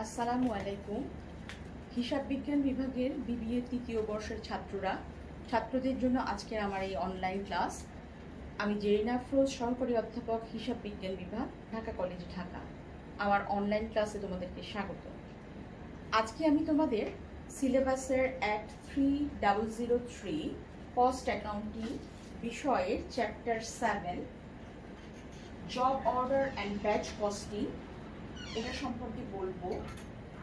আসসালামু আলাইকুম। হিসাব বিজ্ঞান বিভাগের বিবিএ তৃতীয় বর্ষের ছাত্রদের জন্য আজকে আমার এই অনলাইন ক্লাস। আমি জেরিনা আফরোজ, সহকারী অধ্যাপক, হিসাব বিজ্ঞান বিভাগ, ঢাকা কলেজ, ঢাকা। আমার অনলাইন ক্লাসে তোমাদেরকে স্বাগত। আজকে আমি তোমাদের সিলেবাসের অ্যাক্ট 3003 কস্ট অ্যাকাউন্টিং বিষয়ের chapter 7 job order and batch costing এটা সম্পর্কে বলবো।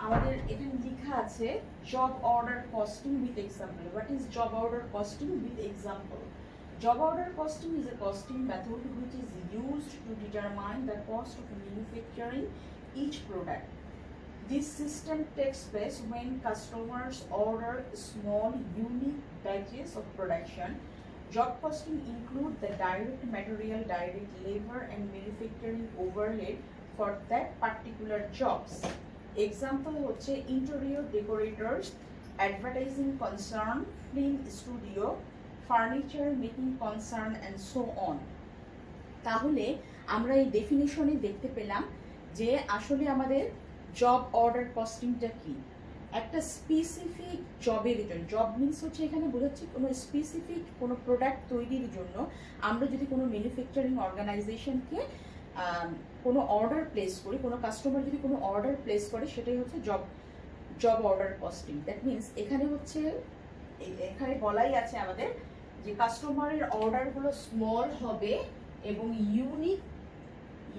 আমাদের এখানে লেখা আছে job order costing with example. What is job order costing with example? Job order costing is a costing method which is used to determine the cost of manufacturing each product. This system takes place when customers order small unique batches of production. Job costing include the direct material, direct labor and manufacturing overhead for that particular jobs. Example হচ্ছে interior decorators, advertising concern, film studio, furniture making concern and so on. তাহলে আমরা এই ডেফিনিশনে দেখতে পেলাম যে আসলে আমাদের job order কস্টিংটা কি। একটা স্পেসিফিক জবের জন্য, জব মিনস হচ্ছে এখানে বোঝাচ্ছে কোনো স্পেসিফিক কোনো প্রোডাক্ট তৈরির জন্য আমরা যদি কোনো ম্যানুফ্যাকচারিং অর্গানাইজেশনকে কোনো অর্ডার প্লেস করি, কোনো কাস্টমার যদি কোনো অর্ডার প্লেস করে, সেটাই হচ্ছে job order costing. That means এখানে বলাই আছে আমাদের যে কাস্টমারের অর্ডারগুলো স্মল হবে এবং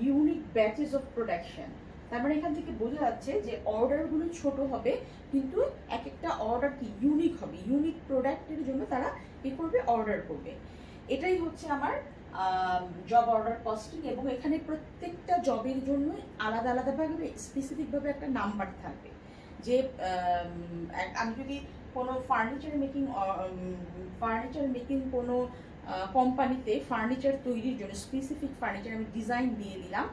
ইউনিক ব্যাচেস অফ প্রোডাকশন। তার মানে এখান থেকে বোঝা যাচ্ছে যে অর্ডারগুলো ছোট হবে কিন্তু এক একটা অর্ডার কি ইউনিক হবে, ইউনিক প্রোডাক্টের জন্য তারা কি করবে, অর্ডার করবে। এটাই হচ্ছে আমার জব অর্ডার কস্টিং। এবং এখানে প্রত্যেকটা জবের জন্য আলাদা আলাদাভাবে স্পেসিফিকভাবে একটা নাম্বার থাকবে। যে আমি যদি কোনো ফার্নিচার মেকিং কোনো কোম্পানিতে ফার্নিচার তৈরির জন্য স্পেসিফিক ফার্নিচার আমি ডিজাইন দিয়ে দিলাম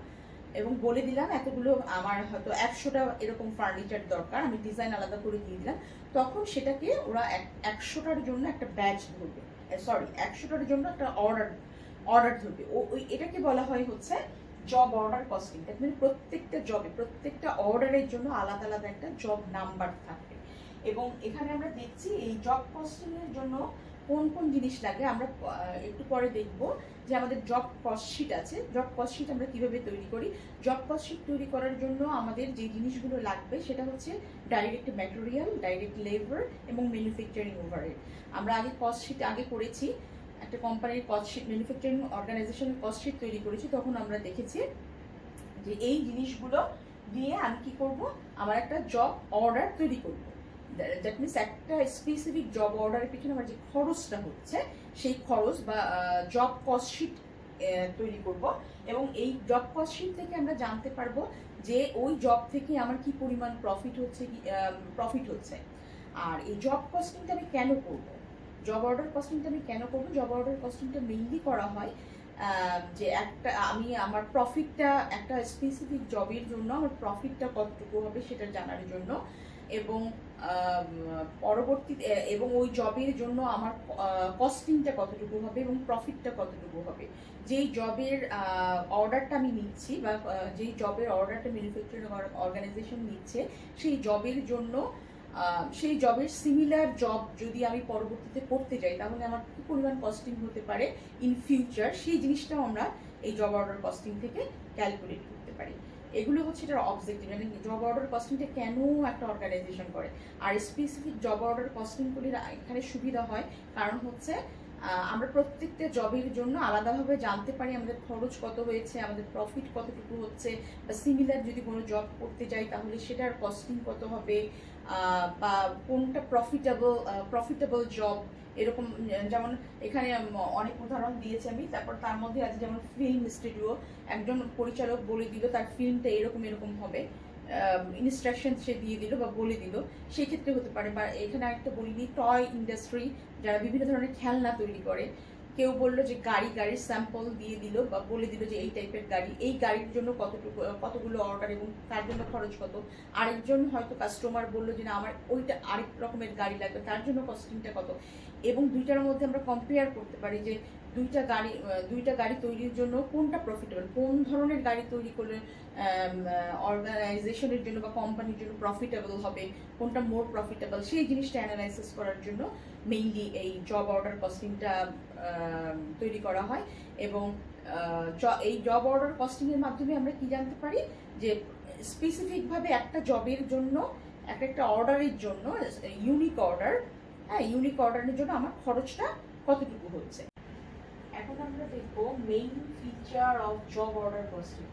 এবং বলে দিলাম এতগুলো আমার হয়তো 100টা এরকম ফার্নিচার দরকার, আমি ডিজাইন আলাদা করে দিয়ে দিলাম, তখন সেটাকে ওরা 100টার জন্য একটা ব্যাচ ধরবে, 100টার জন্য একটা অর্ডার ধরবে। এটাকে বলা হয় হচ্ছে job order costing. That means প্রত্যেকটা অর্ডারের জন্য আলাদা আলাদা একটা জব নাম্বার থাকবে। এবং এখানে আমরা দেখছি এই জব কস্টিং এর জন্য কোন কোন জিনিস লাগে আমরা একটু পরে দেখব। যে আমাদের জব কস্ট শিট আছে, জব কস্ট শিট আমরা কিভাবে তৈরি করি। জব কস্ট শিট তৈরি করার জন্য আমাদের যে জিনিসগুলো লাগবে সেটা হচ্ছে ডাইরেক্ট ম্যাটেরিয়াল, ডাইরেক্ট লেবার এবং ম্যানুফ্যাকচারিং ওভারহেড। আমরা আগে কস্ট শিট করেছি, একটা কোম্পানির কস্ট শিট, ম্যানুফ্যাকচারিং অর্গানাইজেশনের কস্ট শিট তৈরি করেছি, তখন আমরা দেখেছি যে এই জিনিসগুলো দিয়ে আমি কি করব, আমার একটা জব অর্ডার তৈরি করব। দ্যাট মিনস একটা স্পেসিফিক জব অর্ডারের পিছনে আমার যে খরচটা হচ্ছে সেই খরচ বা জব কস্ট শিট তৈরি করব। এবং এই জব কস্ট শিট থেকে আমরা জানতে পারবো যে ওই জব থেকে আমার কি পরিমাণ প্রফিট হচ্ছে। আর এই জব কস্টিংটা আমি কেন করব, জব অর্ডার কস্টিংটা মেইনলি করা হয় যে আমার প্রফিটটা একটা স্পেসিফিক জবের জন্য আমার প্রফিটটা কতটুকু হবে সেটা জানার জন্য, এবং পরবর্তীতে এবং ওই জবের জন্য আমার কস্টিংটা কতটুকু হবে এবং প্রফিটটা কতটুকু হবে। যেই জবের অর্ডারটা আমি নিচ্ছি বা যেই জবের অর্ডারটা ম্যানুফ্যাকচারিং অর্গানাইজেশন নিচ্ছে, সেই জবের জন্য সেই জবের সিমিলার জব যদি আমি পরবর্তীতে করতে যাই তাহলে আমার কি পরিমাণ কস্টিং হতে পারে ইন ফিউচার, সেই জিনিসটাও আমরা এই জব অর্ডার কস্টিং থেকে ক্যালকুলেট করতে পারি। এগুলো হচ্ছে এটার অবজেক্টিভ, মানে জব অর্ডার কস্টিংটা কেন একটা অর্গানাইজেশন করে। আর স্পেসিফিক জব অর্ডার কস্টিংগুলির এখানে সুবিধা হয় কারণ হচ্ছে আমরা প্রত্যেকটা জবের জন্য আলাদাভাবে জানতে পারি আমাদের খরচ কত হয়েছে, আমাদের প্রফিট কতটুকু হচ্ছে, বা সিমিলার যদি কোনো জব করতে যাই তাহলে সেটার কস্টিং কত হবে, বা কোনটা প্রফিটেবল জব। এরকম যেমন এখানে অনেক উদাহরণ দিয়েছি আমি। তারপর তার মধ্যে আছে যেমন ফিল্ম স্টুডিও, একজন পরিচালক বলে দিল তার ফিল্মটা এরকম হবে, ইনস্ট্রাকশন সে দিয়ে দিল বা বলে দিল, সেই ক্ষেত্রে হতে পারে। বা এখানে একটা বলিনি টয় ইন্ডাস্ট্রি, যারা বিভিন্ন ধরনের খেলনা তৈরি করে, কেউ বললো যে গাড়ির স্যাম্পল দিয়ে দিল বা বলে দিল যে এই টাইপের গাড়ি, এই গাড়ির জন্য কতগুলো অর্ডার এবং তার জন্য খরচ কত। আরেকজন হয়তো কাস্টমার বললো যে না আমার ওইটা আরেক রকমের গাড়ি লাগবে, তার জন্য কস্টিংটা কত। এবং দুইটার মধ্যে আমরা কম্পেয়ার করতে পারি যে দুইটা গাড়ি তৈরির জন্য কোনটা প্রফিটেবল, কোন ধরনের গাড়ি তৈরি করলে অর্গানাইজেশনের জন্য বা কোম্পানির জন্য প্রফিটেবল হবে, কোনটা মোর প্রফিটেবল, সেই জিনিসটা অ্যানালাইসিস করার জন্য মেইনলি এই জব অর্ডার কস্টিংটা তৈরি করা হয়। এবং এই জব অর্ডার কস্টিংয়ের মাধ্যমে আমরা কি জানতে পারি যে স্পেসিফিকভাবে একটা জবের জন্য একটা অর্ডারের জন্য ইউনিক অর্ডারের জন্য আমার খরচটা কতটুকু হচ্ছে। এখন আমরা দেখবো main feature of job order costing.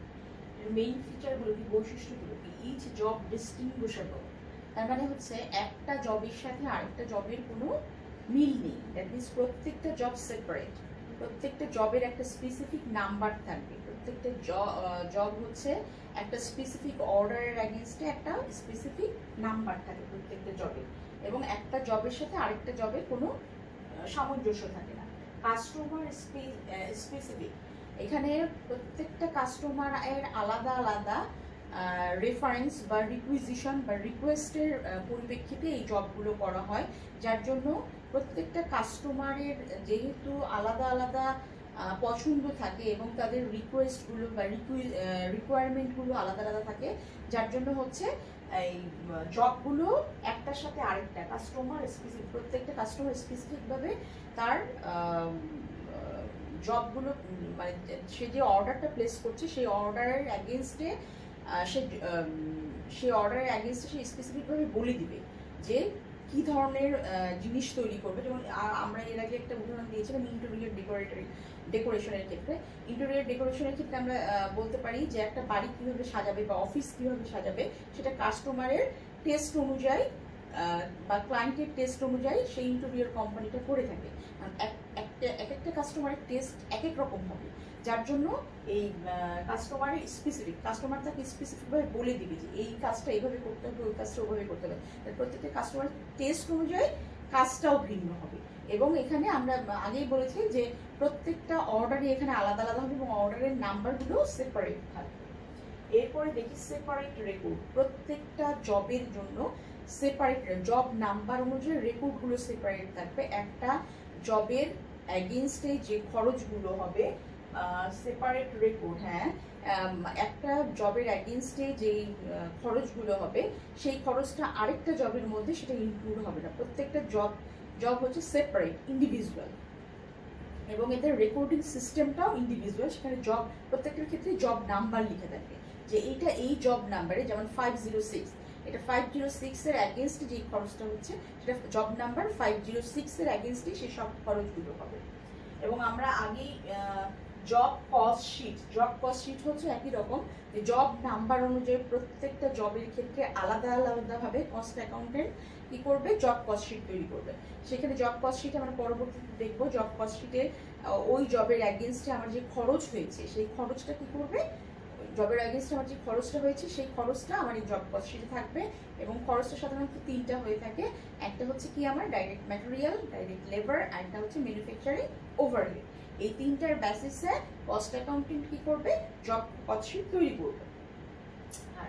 Main ফিচারগুলো কি, বৈশিষ্ট্যগুলো কি। ইচ জব ডিস্টিংগুইশেবল, তার মানে হচ্ছে একটা জবের সাথে আরেকটা জবের কোনো মিল নেই। দ্যাট মিনস প্রত্যেকটা জব সেপারেট, প্রত্যেকটা জবের একটা স্পেসিফিক নাম্বার থাকবে, প্রত্যেকটা জব হচ্ছে একটা স্পেসিফিক অর্ডারের অ্যাগেনস্টে একটা স্পেসিফিক নাম্বার থাকে প্রত্যেকটা জবের, এবং একটা জবের সাথে আরেকটা জবের কোনো সামঞ্জস্য থাকে না। কাস্টমার স্পেসিফিক, এখানে প্রত্যেকটা কাস্টমারের আলাদা আলাদা রেফারেন্স বা রিকুইজিশন বা রিকোয়েস্টের পরিপ্রেক্ষিতে এই জবগুলো করা হয়, যার জন্য প্রত্যেকটা কাস্টমারের যেহেতু আলাদা আলাদা পছন্দ থাকে এবং তাদের রিকোয়েস্টগুলো বা রিকোয়ারমেন্টগুলো আলাদা আলাদা থাকে, যার জন্য হচ্ছে এই জবগুলো একটার সাথে আরেকটা প্রত্যেকটা কাস্টমার স্পেসিফিকভাবে তার জবগুলো, মানে সে যে অর্ডারটা প্লেস করছে সেই অর্ডারের অ্যাগেনস্টে সে স্পেসিফিকভাবে বলে দিবে যে কি ধরনের জিনিস তৈরি করবে। যেমন আমরা এর আগে একটা উদাহরণ দিয়েছিলাম ইন্টেরিয়র ডেকোরেশনের ক্ষেত্রে। ইন্টেরিয়র ডেকোরেশনের ক্ষেত্রে আমরা বলতে পারি যে একটা বাড়ি কিভাবে সাজাবে বা অফিস কিভাবে সাজাবে সেটা কাস্টমারের টেস্ট অনুযায়ী বা ক্লায়েন্টের টেস্ট অনুযায়ী সেই ইন্টেরিয়র কোম্পানিটা করে থাকে। এক একটা কাস্টমারের টেস্ট এক এক রকম হবে, যার জন্য এই কাস্টমার তাকে স্পেসিফিকভাবে বলে দিবে যে এই কাজটা এইভাবে করতে হবে, ওই কাজটা ওইভাবে করতে হবে। প্রত্যেকটা কাস্টমারের টেস্ট অনুযায়ী কাজটাও ভিন্ন হবে। এবং এখানে আমরা আগেই বলেছি যে প্রত্যেকটা অর্ডারই এখানে আলাদা আলাদা হবে এবং অর্ডারের নাম্বারগুলো সেপারেট থাকবে। এরপরে দেখি সেপারেট রেকর্ড। প্রত্যেকটা জবের জন্য সেপারেট জব নাম্বার অনুযায়ী রেকর্ডগুলো সেপারেট থাকবে। একটা জবের অ্যাগেনস্টে যে খরচগুলো হবে সেপারেট রেকর্ড, একটা জবের অ্যাগেনস্টে যেই খরচগুলো হবে সেই খরচটা আরেকটা জবের মধ্যে সেটা ইনক্লুড হবে না। প্রত্যেকটা জব হচ্ছে সেপারেট, ইন্ডিভিজুয়াল, এবং এদের রেকর্ডিং সিস্টেমটাও ইন্ডিভিজুয়াল। সেখানে জব প্রত্যেকটার ক্ষেত্রে জব নাম্বার লিখে থাকবে যে এইটা এই জব নাম্বারে, যেমন 506, এটা 506 এর অ্যাগেনস্টে যে খরচটা হচ্ছে সেটা জব নাম্বার 506 এর অ্যাগেনস্টে সেই সব খরচগুলো হবে। এবং আমরা আগেই জব কস্ট শিট হচ্ছে একই রকম, যে জব নাম্বার অনুযায়ী প্রত্যেকটা জবের ক্ষেত্রে আলাদা আলাদাভাবে কস্ট অ্যাকাউন্টেন্ট কি করবে, জব কস্ট শিট তৈরি করবে। সেখানে জব কস্ট শিট আমরা পরবর্তীতে দেখবো। জব কস্ট শিটে ওই জবের অ্যাগেনস্টে আমার যে খরচ হয়েছে সেই খরচটা কি করবে, জবের অ্যাগেনস্টে আমার যে খরচটা হয়েছে সেই খরচটা আমার এই জব কস্ট শিটে থাকবে। এবং খরচটা সাধারণত তিনটা হয়ে থাকে। একটা হচ্ছে কি আমার ডাইরেক্ট ম্যাটেরিয়াল, ডাইরেক্ট লেবার, আর একটা হচ্ছে ম্যানুফ্যাকচারিং ওভারহেড। এই তিনটার বেসিসে কস্ট অ্যাকাউন্টেন্ট কি করবে, জব কস্ট শিট তৈরি করবে। আর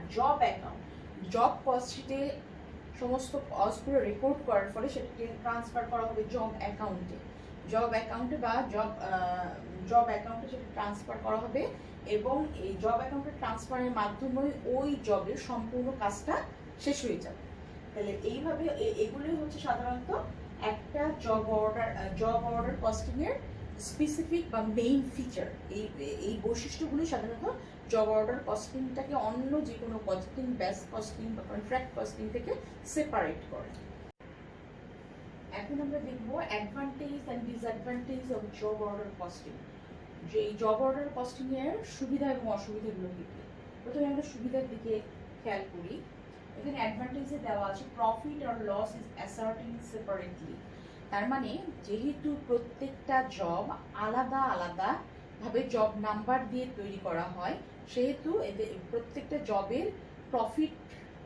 জব কস্ট শিটে সমস্ত কস্টগুলো রেকর্ড করার ফলে সেটাকে ট্রান্সফার করা হবে জব অ্যাকাউন্টে বা জব অ্যাকাউন্টে সেটা ট্রান্সফার করা হবে। এবং এই জব অ্যাকাউন্টে ট্রান্সফারের মাধ্যমে ওই জবের সম্পূর্ণ কাজটা শেষ হয়ে যাবে। তাহলে এইভাবে এগুলোই হচ্ছে সাধারণত একটা জব অর্ডার কস্টিং এর স্পেসিফিক বা মেইন ফিচার। এই বৈশিষ্ট্যগুলি সাধারণত জব অর্ডার কস্টিংটাকে অন্য যে কোনো কস্টিং, বেস কস্টিং বা কন্ট্রাক্ট কস্টিং থেকে সেপারেট করে। এখন আমরা দেখবো advantage and disadvantage of job order costing. যে এই জব অর্ডার কস্টিং এর সুবিধা এবং অসুবিধাগুলো কি। প্রথমে আমরা সুবিধার দিকে খেয়াল করি। এখানে অ্যাডভান্টেজে দেওয়া আছে profit or loss is asserting separately. তার মানে যেহেতু প্রত্যেকটা জব আলাদা আলাদা ভাবে জব নাম্বার দিয়ে তৈরি করা হয়, সেহেতু এদের প্রত্যেকটা জবের প্রফিট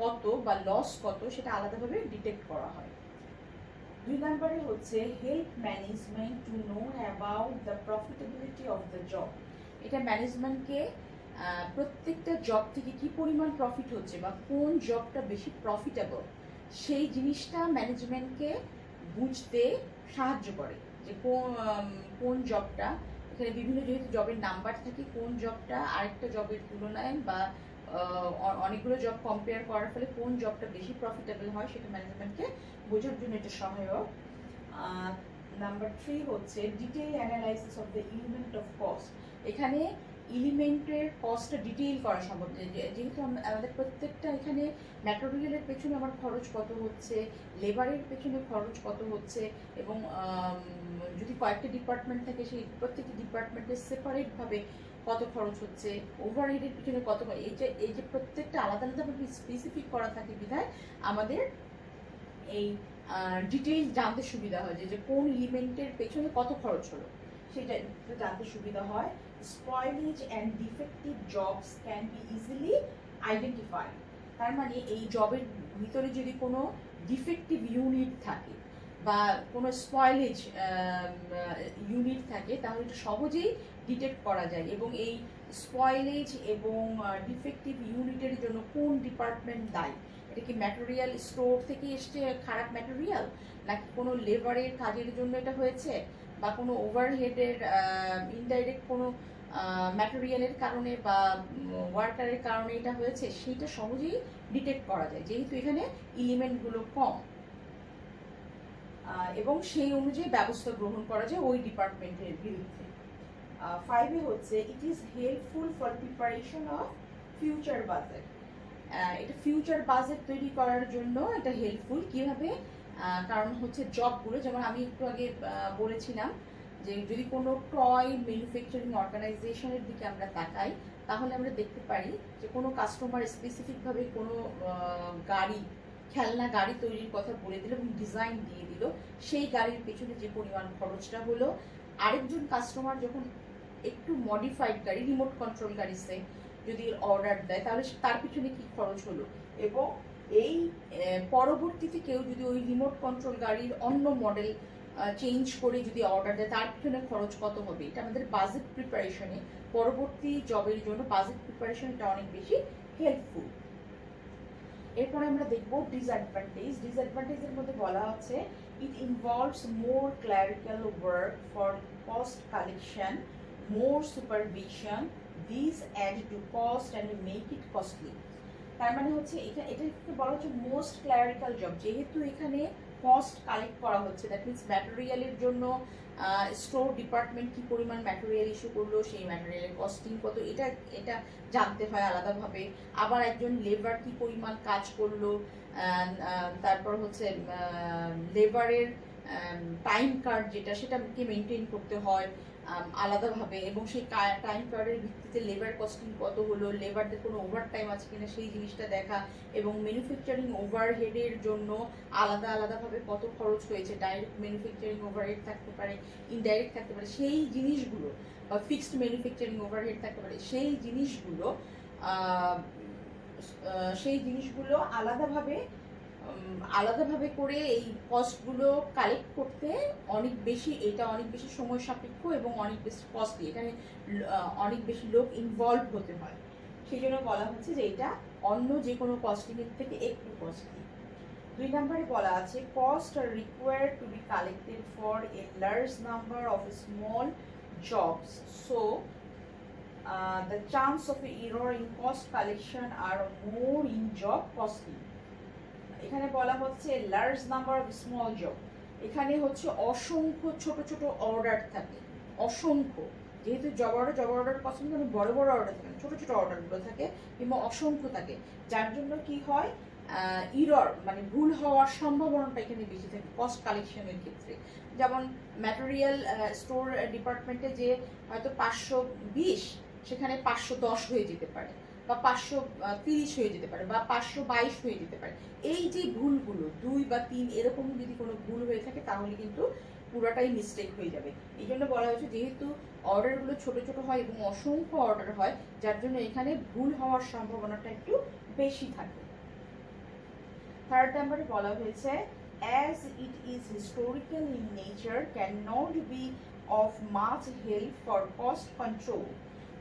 কত বা লস কত সেটা আলাদাভাবে ডিটেক্ট করা হয়। 2 নম্বরে হচ্ছে help management to know about the profitability of the job. এটা ম্যানেজমেন্টকে প্রত্যেকটা জব থেকে কি পরিমাণ প্রফিট হচ্ছে বা কোন জবটা বেশি প্রফিটেবল সেই জিনিসটা ম্যানেজমেন্টকে বুঝতে সাহায্য করে। যে কোন জবটা, এখানে বিভিন্ন যেহেতু জবের নাম্বার থাকে, কোন জবটা আরেকটা জবের তুলনায় বা অনেকগুলো জব কম্পেয়ার করার ফলে কোন জবটা বেশি প্রফিটেবল হয় সেটা ম্যানেজমেন্টকে বোঝার জন্য এটা সহায়ক। নাম্বার 3 হচ্ছে detail analysis of the element of cost. এখানে এলিমেন্টের কস্টটা ডিটেইল করা সম্ভব, যেহেতু আমাদের প্রত্যেকটা এখানে ম্যাটেরিয়ালের পেছনে আমার খরচ কত হচ্ছে, লেবারের পেছনে খরচ কত হচ্ছে, এবং যদি কয়েকটা ডিপার্টমেন্ট থাকে সেই প্রত্যেকটি ডিপার্টমেন্টের সেপারেটভাবে কত খরচ হচ্ছে, ওভারহেডের পিছনে কত, এই যে প্রত্যেকটা আলাদা আলাদাভাবে স্পেসিফিক করা থাকে বিধায় আমাদের এই ডিটেইল জানতে সুবিধা হয় যে কোন এলিমেন্টের পেছনে কত খরচ হলো সেটা জানতে সুবিধা হয়। Spoilage and defective jobs can be easily identified. তার মানে এই জবের ভিতরে যদি কোনো ডিফেক্টিভ ইউনিট থাকে বা কোনো স্পয়েলেজ ইউনিট থাকে তাহলে এটা সহজেই ডিটেক্ট করা যায়, এবং এই স্পয়েলেজ এবং ডিফেক্টিভ ইউনিটের জন্য কোন ডিপার্টমেন্ট দায়ী, এটা কি ম্যাটেরিয়াল স্টোর থেকে এসছে খারাপ ম্যাটেরিয়াল, নাকি কোনো লেবারের কাজের জন্য এটা হয়েছে, বা কোনো ওভারহেডের ইনডাইরেক্ট কোনো ম্যাটেরিয়ালের কারণে বা ওয়ার্কারের কারণে এটা হয়েছে, সেইটা সহজেই ডিটেক্ট করা যায় যেহেতু এখানে এলিমেন্টগুলো কম, এবং সেই অনুযায়ী ব্যবস্থা গ্রহণ করা যায় ওই ডিপার্টমেন্টের বিরুদ্ধে। 5 হচ্ছে it is helpful for preparation of future budget. এটা ফিউচার বাজেট তৈরি করার জন্য এটা হেল্পফুল। কিভাবে? কারণ হচ্ছে জবগুলো, যেমন আমি একটু আগে বলেছিলাম যে যদি কোনো টয় ম্যানুফ্যাকচারিং অর্গানাইজেশনের দিকে আমরা তাকাই তাহলে আমরা দেখতে পারি যে কোনো কাস্টমার স্পেসিফিকভাবে কোনো গাড়ি, খেলনা গাড়ি তৈরির কথা বলে দিল এবং ডিজাইন দিয়ে দিল, সেই গাড়ির পেছনে যে পরিমাণ খরচটা হলো, আরেকজন কাস্টমার যখন একটু মডিফাইড গাড়ি, রিমোট কন্ট্রোল গাড়ি সে যদি অর্ডার দেয় তাহলে তার পিছনে কি খরচ হলো, এবং এই পরবর্তীতে কেউ যদি ওই রিমোট কন্ট্রোল গাড়ির অন্য মডেল চেঞ্জ করে যদি অর্ডার দেয় তার পিছনে খরচ কত হবে। এটা আমাদের বাজেট প্রিপারেশনে, পরবর্তী জবের জন্য বাজেট প্রিপারেশন এটা অনেক বেশি হেল্পফুল। এরপরে আমরা দেখব ডিসঅ্যাডভান্টেজ। ডিসঅ্যাডভান্টেজের মধ্যে বলা আছে it involves more clerical work for cost collection, more supervision, this add to cost and make it costly. তার মানে হচ্ছে এটাকে বলা হচ্ছে মোস্ট ক্লারিক্যাল জব, যেহেতু এখানে কস্ট কালেক্ট করা হচ্ছে, দ্যাট মিনস ম্যাটেরিয়ালের জন্য স্টোর ডিপার্টমেন্ট কি পরিমাণ ম্যাটেরিয়াল ইস্যু করলো, সেই ম্যাটেরিয়ালের কস্টিং কত, এটা জানতে হয় আলাদাভাবে। আবার একজন লেবার কি পরিমাণ কাজ করলো, তারপর হচ্ছে লেবারের টাইম কার্ড যেটা সেটাকে মেনটেন করতে হয় আলাদাভাবে, এবং সেই টাইম কার্ডের ভিত্তিতে লেবার কস্টিং কত হলো, লেবারদের কোনো ওভার টাইম আছে কিনা সেই জিনিসটা দেখা, এবং ম্যানুফ্যাকচারিং ওভারহেডের জন্য আলাদাভাবে কত খরচ হয়েছে, ডাইরেক্ট ম্যানুফ্যাকচারিং ওভারহেড থাকতে পারে, ইনডাইরেক্ট থাকতে পারে, সেই জিনিসগুলো, বা ফিক্সড ম্যানুফ্যাকচারিং ওভারহেড থাকতে পারে, সেই জিনিসগুলো আলাদাভাবে করে এই কস্টগুলো কালেক্ট করতে অনেক বেশি সময় সাপেক্ষ এবং অনেক বেশি কস্টলি, এখানে অনেক বেশি লোক ইনভলভ হতে হয়, সেই জন্য বলা হচ্ছে যে এটা অন্য যে কোনো কস্টিংয়ের থেকে একটু কস্টলি। 2 নম্বরে বলা আছে cost R required to B collected for a large number of small jobs, so the chance of error in cost collection are more in job costly. এখানে বলা হচ্ছে large number of small job, এখানে হচ্ছে অসংখ্য ছোট ছোট order থাকে, অসংখ্য, যেহেতু জব অর্ডার পছন্দ মানে বড় অর্ডার থাকে না, ছোট ছোট অর্ডারগুলো থাকে এবং অসংখ্য থাকে, যার জন্য কি হয় ইরর মানে ভুল হওয়ার সম্ভাবনাটা এখানে বেশি থাকে কস্ট কালেকশনের ক্ষেত্রে। যেমন ম্যাটেরিয়াল স্টোর ডিপার্টমেন্টে যে হয়তো 520 সেখানে 510 হয়ে যেতে পারে, বা 530 হয়ে যেতে পারে, বা 522 হয়ে যেতে পারে। এই যে ভুলগুলো 2 বা 3 এরকম যদি কোনো ভুল হয়ে থাকে তাহলে কিন্তু পুরোটাই মিস্টেক হয়ে যাবে। এই জন্য বলা হয়েছে যেহেতু অর্ডারগুলো ছোট ছোট হয় এবং অসংখ্য অর্ডার হয়, যার জন্য এখানে ভুল হওয়ার সম্ভাবনাটা একটু বেশি থাকে। 3rd নম্বরে বলা হয়েছে as it is historical in nature cannot be of much help for cost control.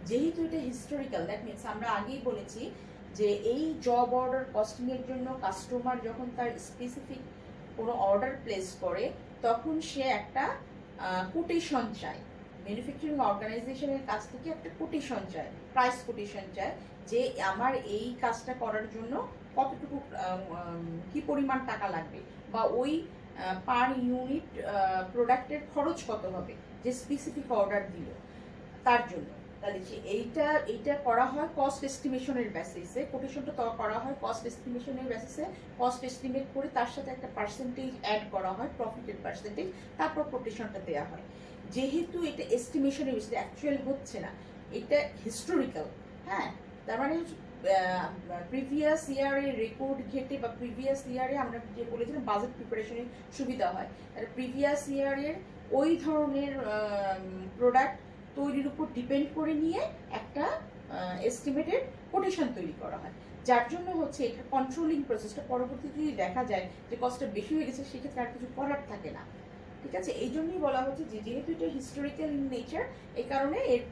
যেহেতু এটা হিস্টোরিক্যাল, দ্যাট মিনস আমরা আগেই বলেছি যে এই জব অর্ডার কস্টিং এর জন্য কাস্টমার যখন তার স্পেসিফিক কোনো অর্ডার প্লেস করে তখন সে একটা কোটেশন চায়, ম্যানুফ্যাকচারিং অর্গানাইজেশনের কাছ থেকে একটা কোটেশন চায়, প্রাইস কোটেশন চায় যে আমার এই কাজটা করার জন্য কতটুকু কি পরিমাণ টাকা লাগবে, বা ওই পার ইউনিট প্রোডাক্টের খরচ কত হবে যে স্পেসিফিক অর্ডার দিল তার জন্য। তাহলে যে এইটা করা হয় কস্ট এস্টিমেশনের বেসিসে, কোটেশনটা করা হয় কস্ট এস্টিমেশনের বেসিসে। কস্ট এস্টিমেট করে তার সাথে একটা পার্সেন্টেজ অ্যাড করা হয়, প্রফিটের পার্সেন্টেজ, তারপর কোটেশনটা দেওয়া হয়। যেহেতু এটা এস্টিমেশনের বেসিসে, অ্যাকচুয়াল হচ্ছে না, এটা হিস্টোরিক্যাল। হ্যাঁ, তার মানে প্রিভিয়াস ইয়ারের রেকর্ড ঘেটে বা প্রিভিয়াস ইয়ারে আমরা যে বলেছিলাম বাজেট প্রিপারেশনের সুবিধা হয়, তাহলে প্রিভিয়াস ইয়ারের ওই ধরনের প্রোডাক্ট তৈরির উপর ডিপেন্ড করে নিয়ে একটা এস্টিমেটেড কোটেশন তৈরি করা হয়, যার জন্য হচ্ছে এটা কন্ট্রোলিং প্রসেসটা পরবর্তীতে যদি দেখা যায় যে কস্টটা বেশি হয়ে গেছে, সেক্ষেত্রে আর কিছু করার থাকে না। ঠিক আছে, এই জন্যই বলা হচ্ছে যে যেহেতু এটা হিস্টোরিক্যাল ইন নেচার, এই কারণে এর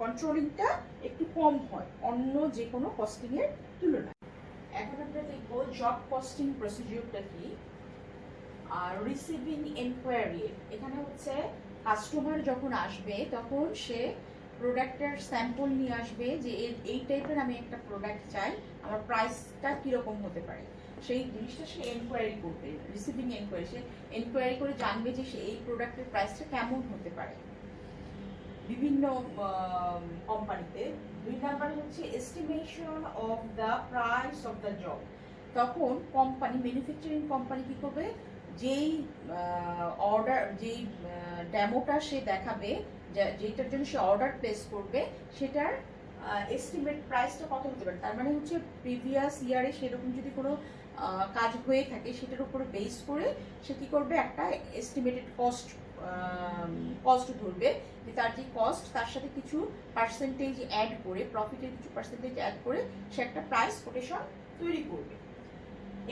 কন্ট্রোলিংটা একটু কম হয় অন্য যে কোনো কস্টিং এর তুলনায়। এখন আমরা দেখবো জব কস্টিং প্রসিডিউরটা কি। আর রিসিভিং এনকোয়ারি, এখানে হচ্ছে কাস্টমার যখন আসবে তখন সে প্রোডাক্টের স্যাম্পল নিয়ে আসবে যে এই টাইপের আমি একটা প্রোডাক্ট চাই, আমার প্রাইসটা কীরকম হতে পারে, সেই জিনিসটা সে এনকোয়ারি করবে। রিসিভিং এনকোয়ারি, সে এনকোয়ারি করে জানবে যে সে এই প্রোডাক্টের প্রাইসটা কেমন হতে পারে বিভিন্ন কোম্পানিতে। 2 নাম্বার হচ্ছে estimation of the price of the job. তখন কোম্পানি, ম্যানুফ্যাকচারিং কোম্পানি কি করবে, যেই অর্ডার, যেই ডেমোটা সে দেখাবে, যেটার জন্য সে অর্ডার প্লেস করবে, সেটার এস্টিমেট প্রাইসটা কত হতে পারে। তার মানে হচ্ছে প্রিভিয়াস ইয়ারে সেরকম যদি কোনো কাজ হয়ে থাকে, সেটার উপরে বেস করে সে কি করবে, একটা এস্টিমেটেড কস্ট ধরবে, যে তার যে কস্ট তার সাথে কিছু পার্সেন্টেজ অ্যাড করে, প্রফিটের কিছু পার্সেন্টেজ অ্যাড করে সে একটা প্রাইস কোটেশন তৈরি করবে।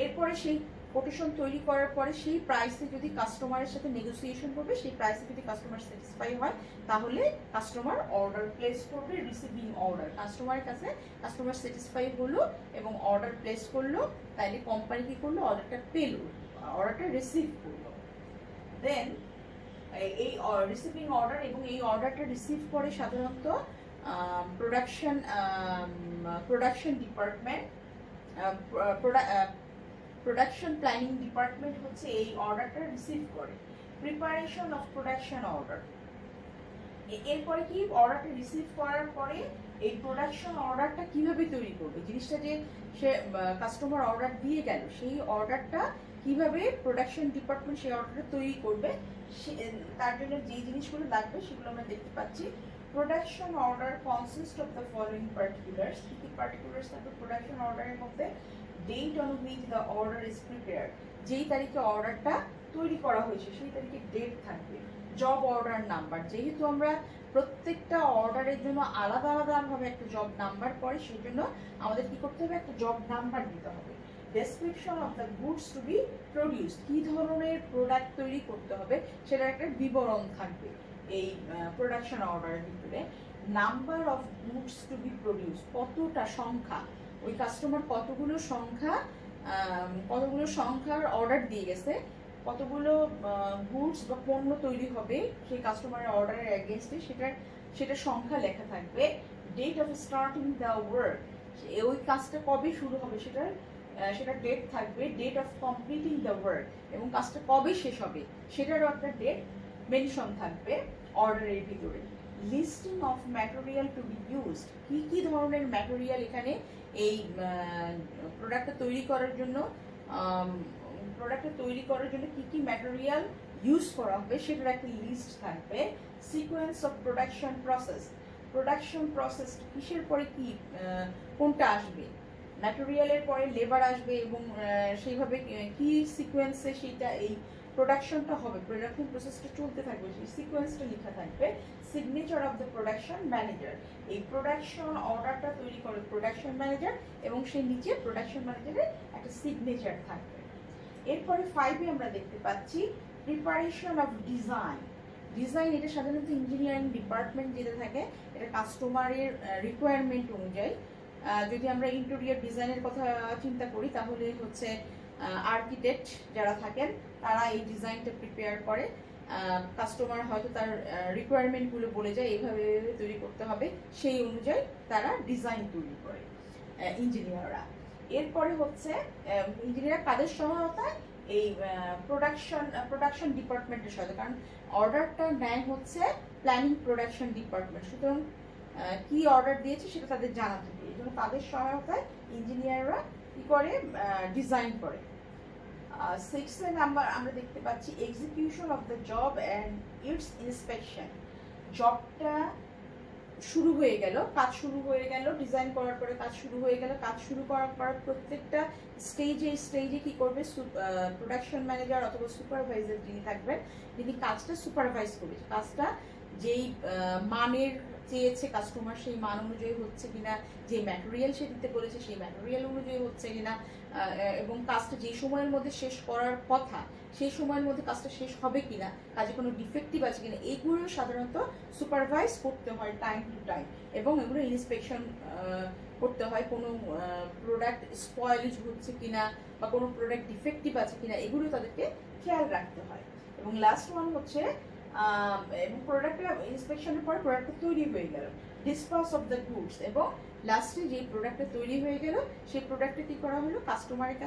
এরপরে সেই কোটেশন তৈরি করার পরে সেই প্রাইসে যদি কাস্টমারের সাথে নেগোসিয়েশন করবে, সেই প্রাইসে যদি কাস্টমার স্যাটিসফাই হয়, তাহলে কাস্টমার অর্ডার প্লেস করবে। রিসিভিং অর্ডার, কাস্টমারের কাছে কাস্টমার স্যাটিসফাই হলো এবং অর্ডার প্লেস করলো, তাইলে কোম্পানি কি করলো, অর্ডারটা পেল, অর্ডারটা রিসিভ করলো। দেন এই রিসিভিং অর্ডার এবং এই অর্ডারটা রিসিভ করে সাধারণত production department, production planning department হচ্ছে এই অর্ডারটা রিসিভ করে। প্রিপারেশন অফ প্রোডাকশন অর্ডার, এরপরে কি, অর্ডারটা রিসিভ করার পরে এই প্রোডাকশন অর্ডারটা কিভাবে তৈরি করবে, জিনিসটা যে সে কাস্টমার অর্ডার দিয়ে গেল, সেই অর্ডারটা কিভাবে প্রোডাকশন ডিপার্টমেন্ট সেই অর্ডারটা তৈরি করবে, তার জন্য যে জিনিসগুলো লাগবে সেগুলো আমরা দেখতে পাচ্ছি। Production order consist of the following particulars. কি কি পার্টিকুলার্স থাকবে প্রোডাকশন অর্ডারের মধ্যে? Date on which the order is prepared, যেই তারিখে অর্ডারটা তৈরি করা হয়েছে সেই তারিখে ডেট থাকবে। জব অর্ডার নাম্বার, যেহেতু আমরা প্রত্যেকটা অর্ডারের জন্য আলাদা আলাদাভাবে একটা জব নাম্বার পড়ে, সেই জন্য আমাদের কি করতে হবে, একটা জব নাম্বার দিতে হবে। Description of the goods to B produced, কি ধরনের প্রোডাক্ট তৈরি করতে হবে সেটার একটা বিবরণ থাকবে এই প্রোডাকশন অর্ডারের ভিতরে। Number of goods to B produced, কতটা সংখ্যা, ওই কাস্টমার কতগুলো সংখ্যার অর্ডার দিয়ে গেছে, কতগুলো গুডস বা পণ্য তৈরি হবে সেই কাস্টমারের অর্ডারের এগেইনস্টে, সেটার সংখ্যা লেখা থাকবে। Date of starting the work, ওই কাজটা কবে শুরু হবে সেটা ডেট থাকবে। Date of completing the work, এবং কাজটা কবে শেষ হবে সেটারও একটা ডেট মেনশন থাকবে অর্ডারের ভিতরে। Listing of material to be used, কি কি ধরনের ম্যাটেরিয়াল এখানে এই প্রোডাক্টটা তৈরি করার জন্য কি কি ম্যাটেরিয়াল ইউজ করা হবে সেটার একটা লিস্ট থাকবে। সিকোয়েন্স অফ প্রোডাকশন প্রসেস, কিসের পরে কি কোনটা আসবে, ম্যাটেরিয়ালের পরে লেবার আসবে, এবং সেইভাবে কি সিকোয়েন্সে সেইটা এই প্রোডাকশনটা হবে, প্রোডাকশন প্রসেসটা চলতে থাকবে, সেই সিকোয়েন্সটা লেখা থাকবে। Signature of the production manager, এই প্রোডাকশন অর্ডারটা তৈরি করে প্রোডাকশন ম্যানেজার, এবং সেই নিচে প্রোডাকশন ম্যানেজারের একটা সিগনেচার থাকবে। এরপরে 5-এ আমরা দেখতে পাচ্ছি প্রিপারেশন অফ ডিজাইন। এটা সাধারণত ইঞ্জিনিয়ারিং ডিপার্টমেন্ট যেটা থাকে, এটা কাস্টমারের রিকোয়ারমেন্ট অনুযায়ী, যদি আমরা ইন্টেরিয়র ডিজাইনের কথা চিন্তা করি তাহলে হচ্ছে আর্কিটেক্ট যারা থাকেন তারা এই ডিজাইনটা প্রিপেয়ার করে। কাস্টমার হয়তো তার রিকোয়ারমেন্টগুলো বলে যায় এইভাবে তৈরি করতে হবে, সেই অনুযায়ী তারা ডিজাইন তৈরি করে ইঞ্জিনিয়াররা। এরপরে হচ্ছে ইঞ্জিনিয়ার কাদের সহায়তায়, এই প্রোডাকশন ডিপার্টমেন্টের সাথে, কারণ অর্ডারটা নেয় হচ্ছে প্ল্যানিং প্রোডাকশন ডিপার্টমেন্ট, সুতরাং কি অর্ডার দিয়েছে সেটা তাদের জানা থাকে, এই জন্য তাদের সহায়তায় ইঞ্জিনিয়াররা কি করে, ডিজাইন করে। 6 নাম্বার আমরা দেখতে পাচ্ছি execution of the job and it's inspection. জবটা শুরু হয়ে গেল, কাজ শুরু হয়ে গেল, ডিজাইন করার পরে কাজ শুরু হয়ে গেল, কাজ শুরু করার পর প্রত্যেকটা স্টেজে কি করবে, প্রোডাকশন ম্যানেজার অথবা সুপারভাইজার যিনি থাকবেন, যিনি কাজটা সুপারভাইজ করবে, কাজটা যেই মানের চেয়েছে কাস্টমার সেই মান অনুযায়ী হচ্ছে কিনা, যে ম্যাটেরিয়াল সে দিতে বলেছে সেই ম্যাটেরিয়াল অনুযায়ী হচ্ছে কিনা, এবং কাজটা যে সময়ের মধ্যে শেষ করার কথা সেই সময়ের মধ্যে কাজটা শেষ হবে কিনা, কাজে কোনো ডিফেক্টিভ আছে কিনা, এইগুলো সাধারণত সুপারভাইজ করতে হয় টাইম টু টাইম, এবং এগুলো ইন্সপেকশন করতে হয়, কোনো প্রোডাক্ট স্পয়েলেজ হচ্ছে কিনা বা কোনো প্রোডাক্ট ডিফেক্টিভ আছে কিনা, এগুলো তাদেরকে খেয়াল রাখতে হয়। এবং লাস্ট ওয়ান হচ্ছে এবং প্রোডাক্টটা ইন্সপেকশনের পর প্রোডাক্টটা তৈরি হয়ে গেল, ডিসপাস অফ দ্য গুডস, এবং লাস্টে যে প্রোডাক্টটা তৈরি হয়ে গেল সেই প্রোডাক্টটা কি করা হলো, কাস্টমারের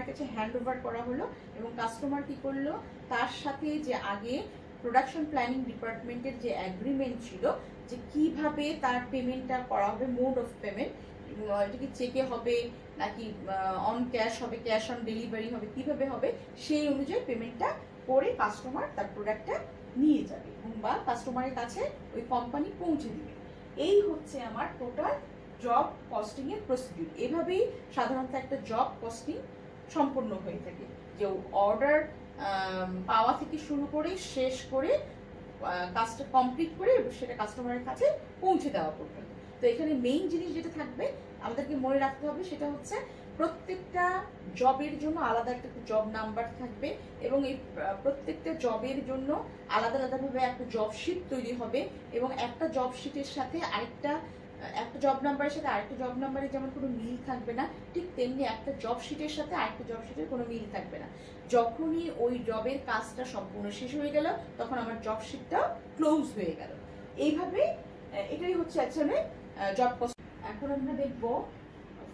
কাছে হ্যান্ড ওভার করা হলো, এবং কাস্টমার কি করলো, তার সাথে যে আগে প্রোডাকশন প্ল্যানিং ডিপার্টমেন্টের যে অ্যাগ্রিমেন্ট ছিল যে কিভাবে তার পেমেন্টটা করা হবে, মোড অফ পেমেন্ট, এটা কি চেকে হবে নাকি অন ক্যাশ হবে, ক্যাশ অন ডেলিভারি হবে, কিভাবে হবে, সেই অনুযায়ী পেমেন্টটা করে কাস্টমার তার প্রোডাক্টটা নিয়ে যাবে এবং বা কাস্টমারের কাছে ওই কোম্পানি পৌঁছে দিবে। এই হচ্ছে আমার টোটাল জব কস্টিং এর প্রসিডিউর। এভাবেই সাধারণত একটা জব কস্টিং সম্পন্ন হয়ে থাকে, যে অর্ডার পাওয়া থেকে শুরু করে শেষ করে কাজটা কমপ্লিট করে সেটা কাস্টমারের কাছে পৌঁছে দেওয়া পর্যন্ত। তো এখানে মেইন জিনিস যেটা থাকবে আমাদেরকে মনে রাখতে হবে সেটা হচ্ছে প্রত্যেকটা জবের জন্য আলাদা একটা জব নাম্বার থাকবে, এবং এই প্রত্যেকটা জবের জন্য আলাদা আলাদাভাবে একটা জব শিট তৈরি হবে, এবং একটা জব শিটের সাথে একটা জব নাম্বারের সাথে আরেকটা জব নাম্বারের যেমন কোনো মিল থাকবে না, ঠিক তেমনি একটা জব শিটের সাথে আরেকটা জব শিটের কোনো মিল থাকবে না। যখনই ওই জবের কাজটা সম্পূর্ণ শেষ হয়ে গেল তখন আমার জব শিটটা ক্লোজ হয়ে গেল। এইভাবে এটাই হচ্ছে আসলে জব কস্ট। এখন আমরা দেখবো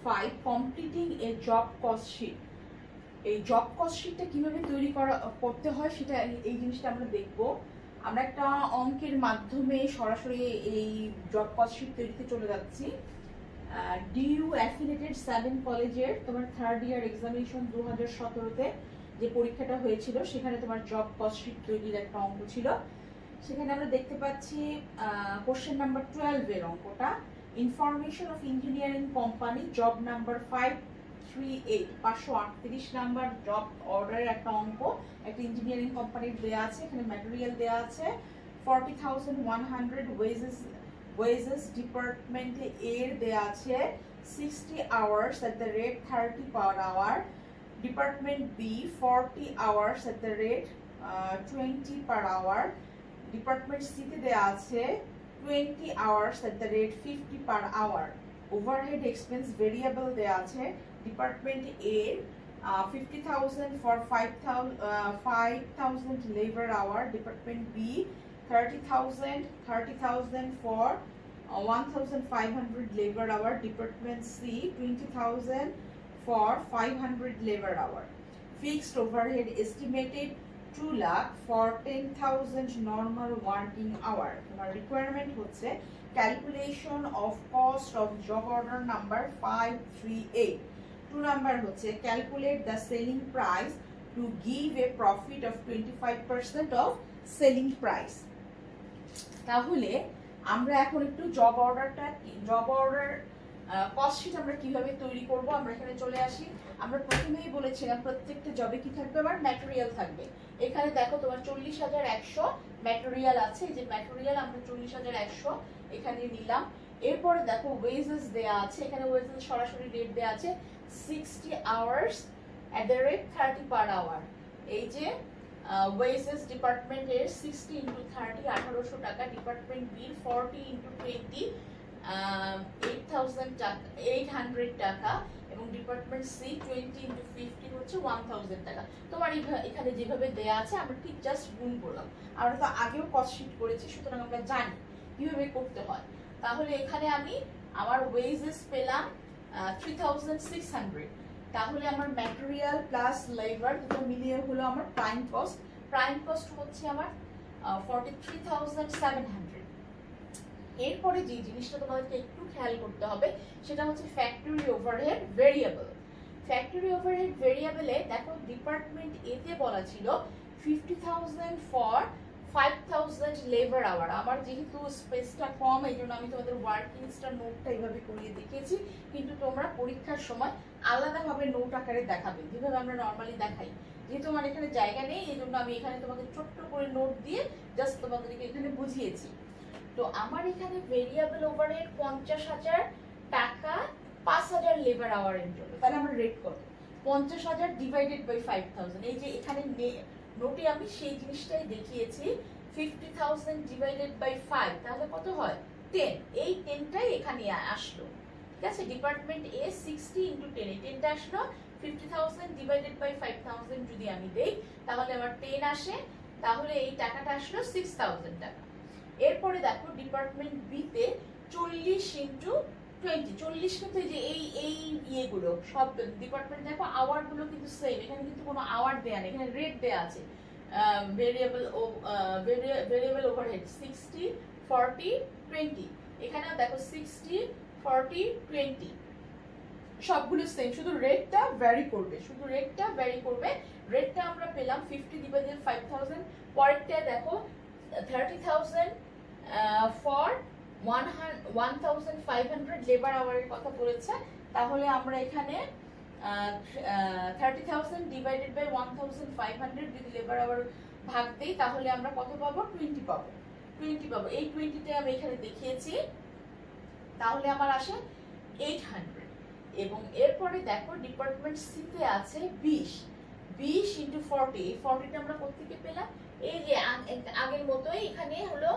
5 completing a job cost sheet. এই জব কস্ট শিটটা কিভাবে তৈরি করতে হয় সেটা এই জিনিসটা আমরা দেখব। আমরা একটা অঙ্কের মাধ্যমে সরাসরি এই জব কস্ট শিট তৈরিতে চলে যাচ্ছি। ডিইউ অ্যাফিলিয়েটেড 7 কলেজের তোমার 3rd ইয়ার এক্সামিনেশন 2017-তে যে পরীক্ষাটা হয়েছিল সেখানে তোমার জব কস্ট শিট তৈরির একটা অঙ্ক ছিল। সেখানে আমরা দেখতে পাচ্ছি কোশ্চেন নাম্বার 12 এর অঙ্কটা, information of engineering company, job number 538 number job অর্ডারের একটা অঙ্ক, একটা ইঞ্জিনিয়ারিং কোম্পানির দেয়া আছে, এখানে ম্যাটেরিয়াল দেয়া আছে 40,100, ওয়েজেস ডিপার্টমেন্টে এর দেয়া আছে 60 hours at the rate 30 per hour, department B 40 hours at the rate 20 per hour, department সিতে দেয়া আছে 20 hours at the rate 50 per hour. Overhead expense variable দেয়া আছে department A 50,000 for 5,000 labor hour, department B 30,000 for 1,500 labor hour, department C 20,000 for 500 labor hour. Fixed overhead estimated 2 lakh for 10,000 normal working hour. তোমার requirement হচ্ছে calculation of cost of job order number 538। 2 number হচ্ছে calculate the selling price to give a profit of 25% of selling price. তাহলে আমরা এখন একটু job order cost sheet আমরা কিভাবে তৈরি করব আমরা এখানে চলে আসি। আমরা প্রথমেই বলেছিলাম প্রত্যেকটা জবে কি থাকবে, আমার ম্যাটেরিয়াল থাকবে। এখানে দেখো তোমার 40,100 ম্যাটেরিয়াল আছে, এই যে ম্যাটেরিয়াল আমরা 40,100 এখানে নিলাম। এরপরে দেখো ওয়েজেস দেয়া আছে, এখানে ওয়েজেস সরাসরি রেট দেয়া আছে 60 hours at the rate 30 per hour. এই যে ওয়েজেস ডিপার্টমেন্টের 60 ইন্টু 30 1800 টাকা, ডিপার্টমেন্ট বি 40 ইন্টু 20 8,000 টাকা 800 টাকা, এবং ডিপার্টমেন্ট সি 20 ইন্টু 50 হচ্ছে 1000 টাকা। তোমার এখানে যেভাবে দেয়া আছে আমরা ঠিক জাস্ট গুণ করলাম। আমরা তো আগেও কস্ট শিট করেছি, সুতরাং আমরা জানি কিভাবে করতে হয়। তাহলে এখানে আমি আমার ওয়েজেস পেলাম 3600। তাহলে আমার ম্যাটেরিয়াল প্লাস লেবার দুটো মিলিয়ে হলো আমার প্রাইম কস্ট। প্রাইম কস্ট হচ্ছে আমার 43,700। এরপরে যে জিনিসটা তোমাদেরকে একটু খেয়াল করতে হবে সেটা হচ্ছে factory overhead variable. Factory overhead ভেরিয়েবলে দেখো ডিপার্টমেন্ট এতে বলা ছিল 50,000 ফর 5,000 লেবার আওয়ার। আমার যেহেতু স্পেসটা কম এই জন্য আমি তোমাদের ওয়ার্কিংসটা নোটটা এইভাবে করিয়ে দেখিয়েছি, কিন্তু তোমরা পরীক্ষার সময় আলাদাভাবে নোট আকারে দেখাবে যেভাবে আমরা নর্মালি দেখাই। যেহেতু আমার এখানে জায়গা নেই এই জন্য আমি এখানে তোমাকে ছোট্ট করে নোট দিয়ে জাস্ট তোমাদেরকে এখানে বুঝিয়েছি। তো আমার এখানে ভেরিয়েবল ওভারহেড 50,000 টাকা 5,000 লেবার আওয়ারের জন্য। তাহলে আমার রেট কত? 50,000 ডিভাইডেড বাই 5,000। এই যে এখানে নোটে আমি সেই জিনিসটাই দেখিয়েছি। 50,000 ডিভাইডেড বাই 5 তাহলে কত হয়? 10। এই 10টাই এখানে আসলো, ঠিক আছে? ডিপার্টমেন্ট এ 60 ইন্টু 10, এই 10টা আসলো। 50,000 ডিভাইডেড বাই 5,000 যদি আমি দেই তাহলে আমার 10 আসে, তাহলে এই টাকাটা আসলো 6,000 টাকা। এরপরে দেখো ডিপার্টমেন্ট বি তে 40 ইন্টু 20, 40 কিন্তু যে এই ইয়েগুলো সব ডিপার্টমেন্ট দেখো আওয়ার গুলো কিন্তু সেম, এখানে কিন্তু কোনো আওয়ার দেয়া নেই, এখানে রেট দেয়া আছে। ভেরিয়েবল ওভারহেড 60 40 20, এখানেও দেখো 60 40 20 সবগুলো সেম, শুধু রেটটা ভ্যারি করবে, শুধু রেটটা ভ্যারি করবে। রেটটা আমরা পেলাম 50 ডিভাইডেড 5,000। পরেরটা দেখো 30,000 ফর 1,500 লেবার আওয়ারের কথা বলেছে। তাহলে আমরা এখানে 30,000 ডিভাইডেড বাই 1,500 যদি লেবার আওয়ার ভাগ দেই তাহলে আমরা কত পাবো? 20 পাবো। 20 পাবো, এই 20টা আমি এখানে দেখিয়েছি। তাহলে আমার আসে 800। এবং এরপরে দেখো ডিপার্টমেন্ট সি তে আছে 20 ইন্টু 40, এই 40টা আমরা কোত্থেকে পেলাম? এই যে আগের মতোই এখানে হলো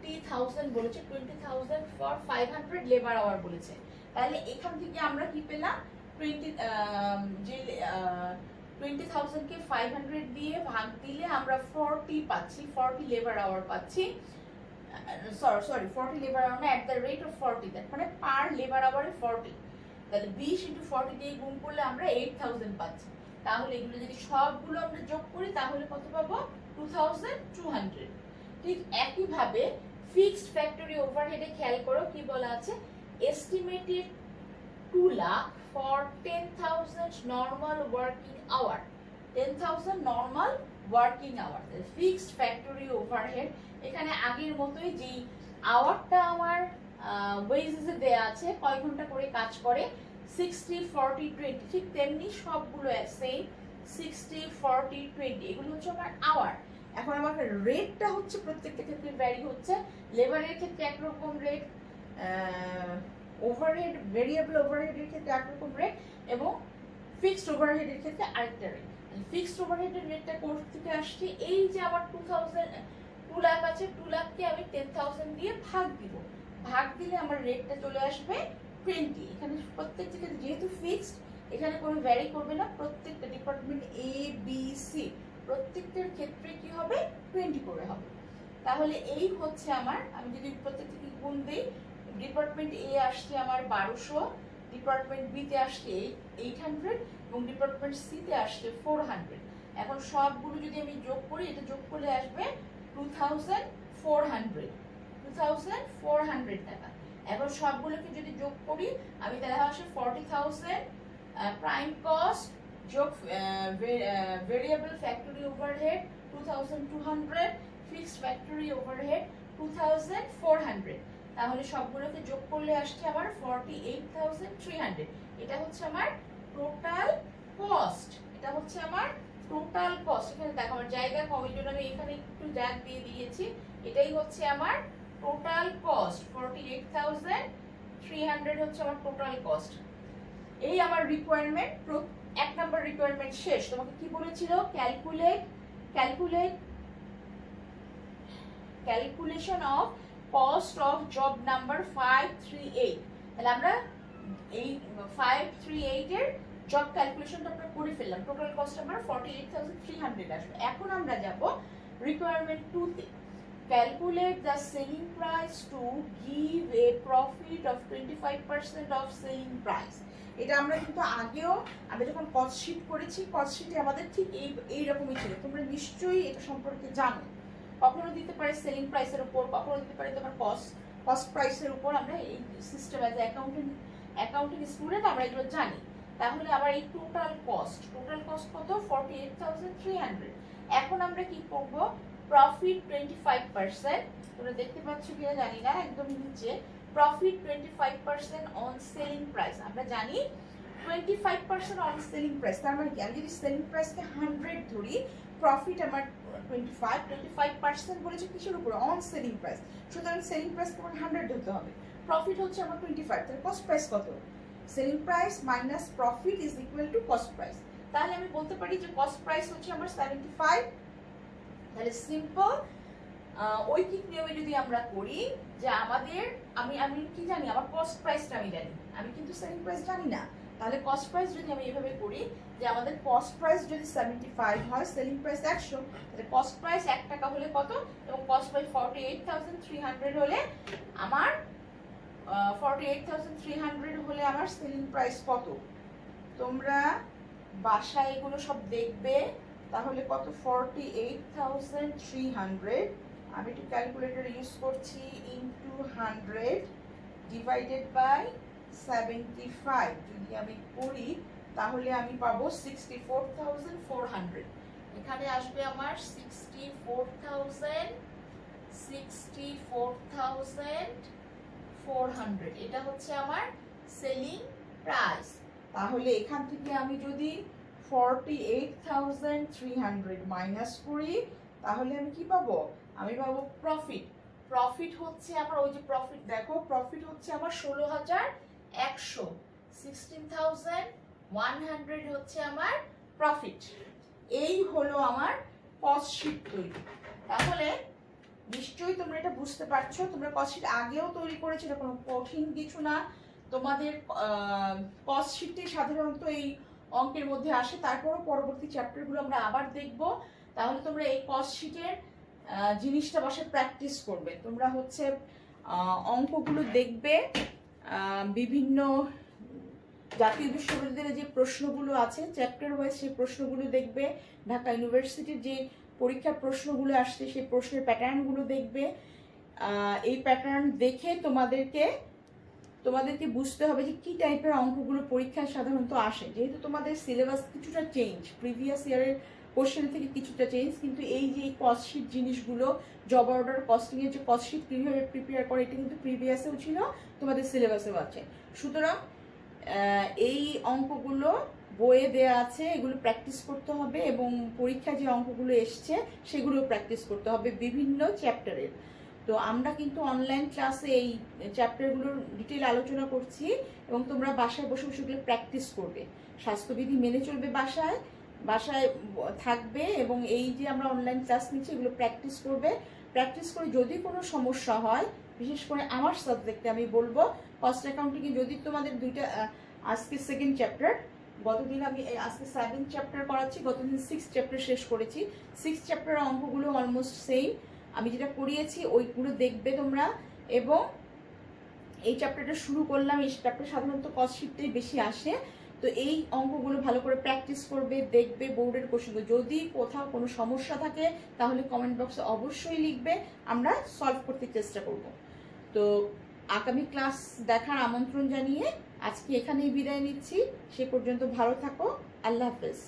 20,000 বলেছে, 20,000 ফর 500 লেবার আওয়ার বলেছে। তাহলে এখান থেকে আমরা কি পেলাম? 20,000 কে 500 দিয়ে ভাগ দিলে আমরা 40 পাচ্ছি, 40 লেবার আওয়ার পাচ্ছি। সরি 40 লেবার আওয়ার না, এট দ্য রেট অফ 40, দ্যাট মানে পার লেবার আওয়ারে 40। তাহলে 20 ইন্টু 40 দিয়ে গুণ করলে আমরা 8,000 পাচ্ছি। তাহলে এগুলো যদি সবগুলো আমরা যোগ করি তাহলে কত পাবো? 2,200। ঠিক একইভাবে ফিক্সড ফ্যাক্টরি ওভারহেডে খেয়াল করো কি বলা আছে? Estimated 2 lakh for 10,000 normal working hour. 10,000 normal working hour, fixed factory overhead. এখানে আগের মতোই যেই আওয়ারটা আমার ওয়েজেসে দেয়া আছে কয় ঘন্টা করে কাজ করে 60 40 20, ঠিক তেমনি সবগুলো সেম 60 40 20, এগুলো হচ্ছে আমার আওয়ার। এখন আমার রেটটা হচ্ছে প্রত্যেকটা ক্ষেত্রে ভ্যারি হচ্ছে। লেবারের ক্ষেত্রে একরকম রেট, ওভারহেড ভেরিয়েবল ওভারহেডের ক্ষেত্রে একরকম রেট, এবং ফিক্সড ওভারহেডের ক্ষেত্রে আরেকটা রেট। ফিক্সড ওভারহেডের রেটটা কোর্স থেকে আসছে, এই যে আমার 2 লাখ আছে, 2 লাখকে আমি 10,000 দিয়ে ভাগ দিব, ভাগ দিলে আমার রেটটা চলে আসবে 20। এখানে প্রত্যেকটা ক্ষেত্রে যেহেতু ফিক্সড এখানে কোনো ভ্যারি করবে না, প্রত্যেকটা ডিপার্টমেন্ট এ বি সি প্রত্যেকটার ক্ষেত্রে কি হবে? 20 করে হবে। তাহলে এই হচ্ছে আমার, আমি যদি প্রত্যেকটা গুণ দেই, ডিপার্টমেন্ট এ আসছে আমার 1200, ডিপার্টমেন্ট বি তে আসছে 800 এবং ডিপার্টমেন্ট সি তে আসছে 400। এখন সবগুলো যদি আমি যোগ করি, এটা যোগ করলে আসবে 2,400 টাকা। এখন সবগুলোকে যদি যোগ করি আমি তাহলে আসে 40,000 প্রাইম কস্ট যোগ variable factory overhead 2,200, fixed factory overhead 2,400। তাহলে সবগুলোকে যোগ করলে আসছে আবার 48,300। এটা হচ্ছে আমার টোটাল কস্ট, এটা হচ্ছে আমার টোটাল কস্ট। এখানে দেখো আমার জায়গা কম এই জন্য আমি এখানে একটু দাগ দিয়ে দিয়েছি। এটাই হচ্ছে আমার টোটাল কস্ট, 48,300 হচ্ছে আমার টোটাল কস্ট। এই আমার রিকোয়ারমেন্ট, এক নাম্বার রিকোয়ারমেন্ট শেষ। তোমাকে কি বলেছিল? Calculation of cost of job number 538। তাহলে আমরা এই 538 এর জব ক্যালকুলেশনটা আমরা করে ফেললাম। টোটাল কস্ট আমার 48,300 আসবে। এখন আমরা যাব রিকোয়ারমেন্ট 2 তে। Calculate the selling price to give a profit of 25% of selling price. এটা আমরা কিন্তু আগেও আমরা যখন কস্ট শিট করেছি, কস্ট শিটে আমাদের ঠিক এই রকমই ছিল। তোমরা নিশ্চয়ই এটা সম্পর্কে জানো। কখনো দিতে পারে সেলিং প্রাইসের উপর, কখনো দিতে পারে তোমার কস্ট প্রাইসের উপর। আমরা এই সিস্টেম অ্যাজ অ্যাকাউন্টিং স্টুডেন্ট আমরা এগুলো জানি। তাহলে আবার এই টোটাল কস্ট কত? 48,300। এখন আমরা কি করব? প্রফিট 25%, তোমরা দেখতে পাচ্ছ কিনা জানি না, একদম নিচে প্রফিট 25% অন সেলিং প্রাইস। আমরা জানি 25% অন সেলিং প্রাইস, তার মানে কি আমি যদি সেলিং প্রাইসকে 100 ধরি, প্রফিট আমার 25% বলেছে কিসের উপর? On selling price. সুতরাং সেলিং প্রাইস তোমার 100 ধরতে হবে, প্রফিট হচ্ছে আমার 25, তাহলে কস্ট প্রাইস কত? Selling price minus profit is equal to cost price. তাহলে আমি বলতে পারি যে কস্ট প্রাইস হচ্ছে আমার 75। তাহলে সিম্পল ঐকিক নিয়মে যদি আমরা করি যে আমাদের আমি কি জানি? আমার কস্ট প্রাইসটা আমি জানি, আমি কিন্তু সেলিং প্রাইস জানি না। তাহলে কস্ট প্রাইস যদি আমি এভাবে করি যে আমাদের কস্ট প্রাইস যদি 75 হয়, সেলিং প্রাইস 100, তাহলে কস্ট প্রাইস 1 টাকা হলে কত? এবং কস্ট বাই 48,300 হলে আমার 48,300 হলে আমার সেলিং প্রাইস কত? তোমরা বাসায় এগুলো সব দেখবে। তাহলে কত? 48,300 আমি একটু ক্যালকুলেটর ইউজ করছি, ইনটু 100 ডিভাইডেড বাই 75 যদি আমি করি তাহলে আমি পাবো 64,400। এখানে আসবে আমার 64,400। এটা হচ্ছে আমার সেলিং প্রাইস। তাহলে এখান থেকে আমি যদি 48,300 মাইনাস করি তাহলে আমি কি পাবো? আমি পাবো প্রফিট হচ্ছে আমার, ওই যে প্রফিট দেখো, প্রফিট হচ্ছে আমার 16,100, 16,100 হচ্ছে আমার প্রফিট। এই হলো আমার কস্ট শিট তৈরি। তাহলে নিশ্চয়ই তোমরা এটা বুঝতে পারছো। তোমরা কস্ট শিট আগেও তৈরি করেছো, এটা কোনো কঠিন কিছু না। তোমাদের কস্ট শিটটি সাধারণত এই অঙ্কের মধ্যে আসে, তারপরও পরবর্তী চ্যাপ্টারগুলো আমরা আবার দেখব। তাহলে তোমরা এই কস্ট শিটের জিনিসটা বাসায় প্র্যাকটিস করবে। তোমরা হচ্ছে অঙ্কগুলো দেখবে, বিভিন্ন জাতীয় বিশ্ববিদ্যালয়ের যে প্রশ্নগুলো আছে চ্যাপ্টার ওয়াইজ সেই প্রশ্নগুলো দেখবে, ঢাকা ইউনিভার্সিটির যে পরীক্ষার প্রশ্নগুলো আসছে সেই প্রশ্নের প্যাটার্নগুলো দেখবে। এই প্যাটার্ন দেখে তোমাদেরকে বুঝতে হবে যে কি টাইপের অঙ্কগুলো পরীক্ষায় সাধারণত আসে। যেহেতু তোমাদের সিলেবাস কিছুটা চেঞ্জ, প্রিভিয়াস ইয়ারের কোশ্চেন থেকে কিছুটা চেঞ্জ, কিন্তু এই যে কস্ট শিট জিনিসগুলো, জব অর্ডার কস্টিং এর যে কস্ট শিট কিভাবে প্রিপেয়ার করে এটা কিন্তু প্রিভিয়াসেও ছিল, তোমাদের সিলেবাসেও আছে। সুতরাং এই অঙ্কগুলো বইয়ে দেয়া আছে, এগুলো প্র্যাকটিস করতে হবে এবং পরীক্ষায় যে অঙ্কগুলো এসছে সেগুলো প্র্যাকটিস করতে হবে বিভিন্ন চ্যাপ্টারের। তো আমরা কিন্তু অনলাইন ক্লাসে এই চ্যাপ্টারগুলোর ডিটেল আলোচনা করছি এবং তোমরা বাসায় বসে বসে এগুলো প্র্যাকটিস করবে, স্বাস্থ্যবিধি মেনে চলবে, বাসায় থাকবে এবং এই যে আমরা অনলাইন ক্লাস নিচ্ছি এগুলো প্র্যাকটিস করবে। প্র্যাকটিস করে যদি কোনো সমস্যা হয়, বিশেষ করে আমার সাবজেক্টে আমি বলবো কস্ট অ্যাকাউন্টিংয়ে যদি তোমাদের দুইটা, আজকে সেকেন্ড চ্যাপ্টার, গতদিন আমি আজকে 7 চ্যাপ্টার করাচ্ছি, গতদিন 6 চ্যাপ্টার শেষ করেছি। 6 চ্যাপ্টারের অঙ্কগুলো অলমোস্ট সেম, আমি যেটা করিয়েছি ওইগুলো দেখবে তোমরা। এবং এই চ্যাপ্টারটা শুরু করলাম, এই চ্যাপ্টার সাধারণত কস্ট শিটটাই বেশি আসে। তো এই অঙ্কগুলো ভালো করে প্র্যাকটিস করবে, দেখবে বোর্ডের কোশ্চেনগুলো। যদি কোথাও কোনো সমস্যা থাকে তাহলে কমেন্ট বক্সে অবশ্যই লিখবে, আমরা সলভ করতে চেষ্টা করব। তো আগামী ক্লাস দেখার আমন্ত্রণ জানিয়ে আজকে এখানেই বিদায় নিচ্ছি। সে পর্যন্ত ভালো থাকো, আল্লাহ হাফেজ।